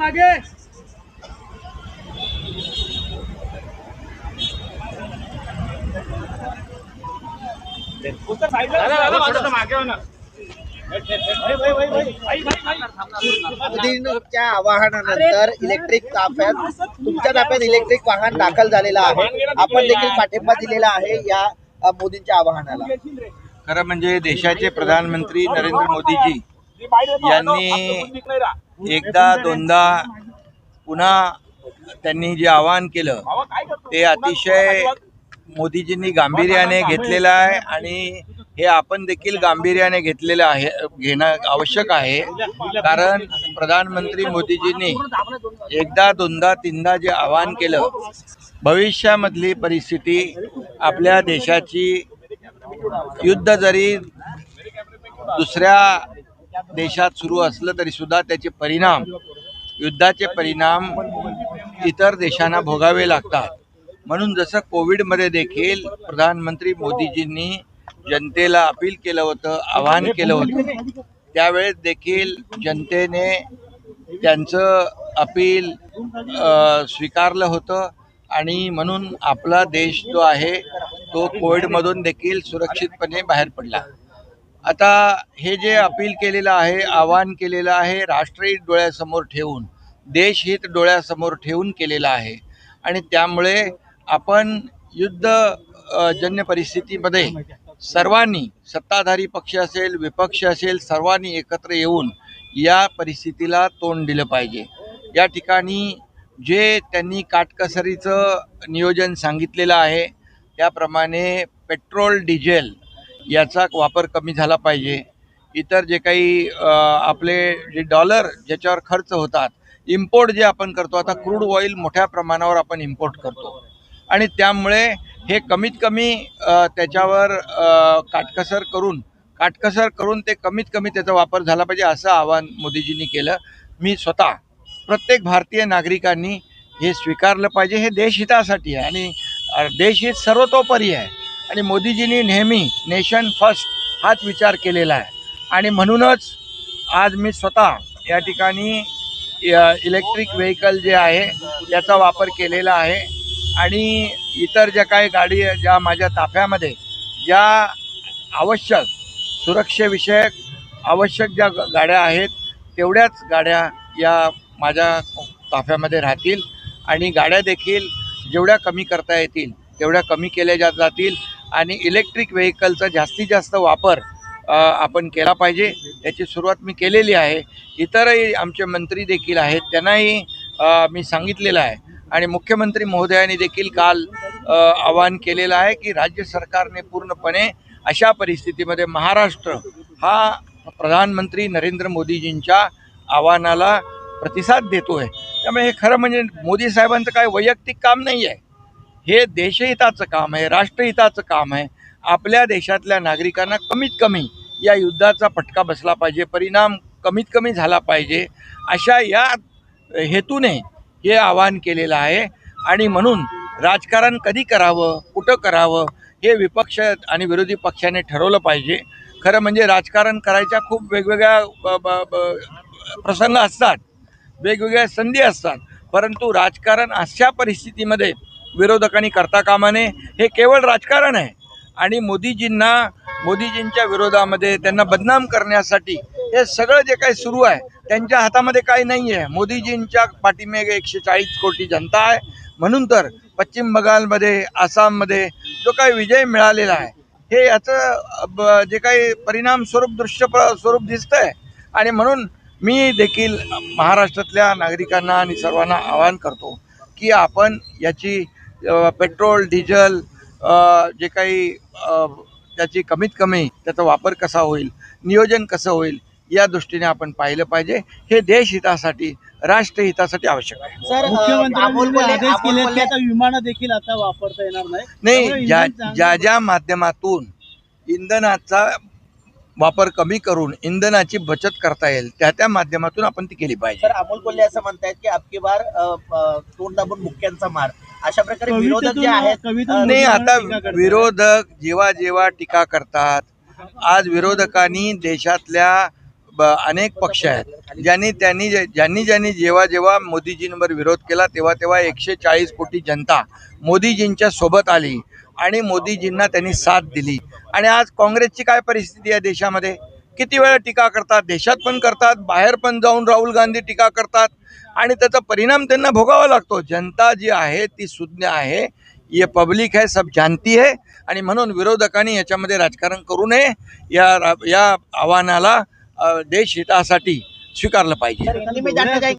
मागे मोदींच्या आवाहनानंतर इलेक्ट्रिक ताफ्यात तुमच्या ताफ्यात इलेक्ट्रिक वाहन दाखल झालेला आहे. आपण देखील पाठिंबा दिलेला आहे या मोदींच्या आवाहनाला. खरं म्हणजे देशाचे प्रधानमंत्री नरेंद्र मोदीजी यांनी एकदा दोनदा पुन्हा त्यांनी जे आवाहन केलं ते अतिशय मोदीजींनी गांभीर्याने घेतलेलं आहे आणि हे आपण देखील गांभीर्याने घेतलेलं आहे, घेणं आवश्यक आहे. कारण प्रधानमंत्री मोदीजींनी एकदा दोनदा तीनदा जे आवाहन केलं, भविष्यामधली परिस्थिती आपल्या देशाची युद्ध जरी दुसऱ्या देशात सुरू असलं तरी सुद्धा त्याचे परिणाम, युद्धाचे परिणाम इतर देशांना भोगावे लागतात. म्हणून जसं कोविडमध्ये देखील प्रधानमंत्री मोदीजींनी जनतेला अपील केलं होतं, आवाहन केलं होतं, त्यावेळेस देखील जनतेने त्यांचं अपील स्वीकारलं होतं आणि म्हणून आपला देश जो आहे तो कोविडमधून देखील सुरक्षितपणे बाहेर पडला. आता हे जे अपील केलेलं आहे, आवाहन केलेलं आहे, राष्ट्रहित डोळ्यासमोर ठेवून, देशहित डोळ्यासमोर ठेवून केलेलं आहे आणि त्यामुळे आपण युद्धजन्य परिस्थितीमध्ये सर्वांनी, सत्ताधारी पक्ष असेल, विपक्ष असेल, सर्वांनी एकत्र येऊन या परिस्थितीला तोंड दिलं पाहिजे. या ठिकाणी जे त्यांनी काटकसरीचं नियोजन सांगितलेलं आहे त्याप्रमाणे पेट्रोल, डिझेल याचा वापर कमी झाला पाहिजे. इतर जे काही आपले जे डॉलर ज्याच्यावर खर्च होतात, इम्पोर्ट जे आपण करतो, आता क्रूड ऑइल मोठ्या प्रमाणावर आपण इम्पोर्ट करतो आणि त्यामुळे हे कमीत कमी त्याच्यावर काटकसर करून ते कमीत कमी त्याचा वापर झाला पाहिजे असं आवाहन मोदीजींनी केलं. मी स्वतः प्रत्येक भारतीय नागरिकांनी हे स्वीकारलं पाहिजे. हे देशहितासाठी आहे आणि देशहित सर्वतोपरी आहे आणि मोदीजींनी नेहमी नेशन फर्स्ट हाच विचार केलेला आहे आणि म्हणूनच आज मी स्वतः या ठिकाणी इलेक्ट्रिक व्हेकल जे आहे त्याचा वापर केलेला आहे आणि इतर ज्या काही गाडी ज्या माझ्या ताफ्यामध्ये ज्या आवश्यक सुरक्षेविषयक आवश्यक ज्या गाड्या आहेत तेवढ्याच गाड्या या माझ्या ताफ्यामध्ये राहतील आणि गाड्या देखील जेवढ्या कमी करता येतील तेवढ्या कमी केल्या जातील आणि इलेक्ट्रिक व्हेकलचा जास्तीत जास्त वापर आपण केला पाहिजे. याची सुरुवात मी केलेली आहे. इतरही आमचे मंत्री देखील आहेत, त्यांनाही मी सांगितलेलं आहे आणि मुख्यमंत्री महोदयांनी देखील काल आवाहन केलेलं आहे की राज्य सरकारने पूर्णपणे अशा परिस्थितीमध्ये महाराष्ट्र हा प्रधानमंत्री नरेंद्र मोदीजींच्या आव्हानाला प्रतिसाद देतो आहे. त्यामुळे हे खरं म्हणजे मोदी साहेबांचं काय वैयक्तिक काम नाही आहे, हे देशहिताचं काम आहे, राष्ट्रहिताचं काम आहे. आपल्या देशातल्या नागरिकांना कमीत कमी या युद्धाचा फटका बसला पाहिजे, परिणाम कमीत कमी झाला पाहिजे, अशा या हेतूने हे आवाहन केलेलं आहे. आणि म्हणून राजकारण कधी करावं, कुठं करावं हे विपक्ष आणि विरोधी पक्षाने ठरवलं पाहिजे. खरं म्हणजे राजकारण करायच्या खूप वेगवेगळ्या प्रसंग असतात, वेगवेगळ्या संधी असतात, परंतु राजकारण अशा परिस्थितीमध्ये विरोधकांनी करता कामा नये. हे केवळ राजकारण आहे आणि मोदीजींच्या विरोधामध्ये त्यांना बदनाम करण्यासाठी हे सगळं जे काही सुरू आहे त्यांच्या हातामध्ये काही नाही आहे. मोदीजींच्या पाठीमागे 140 कोटी जनता आहे. म्हणून तर पश्चिम बंगालमध्ये, आसाममध्ये जो काही विजय मिळालेला आहे हे याचं जे काही परिणाम दृश्य स्वरूप दिसतं आहे आणि म्हणून मी देखील महाराष्ट्रातल्या नागरिकांना आणि सर्वांना आवाहन करतो की आपण याची पेट्रोल, डिझेल जे काही त्याची कमीत कमी त्याचा वापर कसा होईल, नियोजन कसं होईल या दृष्टीने आपण पाहिलं पाहिजे. हे देशहितासाठी, राष्ट्रहितासाठी आवश्यक आहे. सर, मुख्यमंत्र्यांनी आदेश केले की आता विमानं देखील आता वापरता येणार नाही. ज्या माध्यमातून इंधनाचा वापर कमी करून इंधनाची बचत करता येईल त्या माध्यमातून आपण ती केली पाहिजे. सर, अमोल कोल्हे असं म्हणतायत की अबकी बार तोंड दाबून मुख्यांचा मार, अशा प्रकारे विरोधक जे आहेत. नाही, आता विरोधक जेव्हा टीका करतात, आज विरोधकांनी देशातल्या अनेक पक्ष आहेत ज्यांनी जेव्हा मोदीजींवर विरोध केला तेव्हा 140 कोटी जनता मोदीजींच्या सोबत आली आणि मोदीजींना त्यांनी साथ दिली. आणि आज काँग्रेसची काय परिस्थिती आहे देशामध्ये? किती वेळा टीका करतात, देशात पण करतात, बाहेर पण जाऊन राहुल गांधी टीका करतात आणि त्याचा परिणाम त्यांना भोगावा लागतो. जनता जी आहे ती सुज्ञ आहे, ये पब्लिक है, सब जानती है. आणि म्हणून विरोधकांनी याच्यामध्ये राजकारण करू नये. या आव्हानाला देश हितासाठी स्वीकारलं पाहिजे. हिंदी में जानना चाहेंगे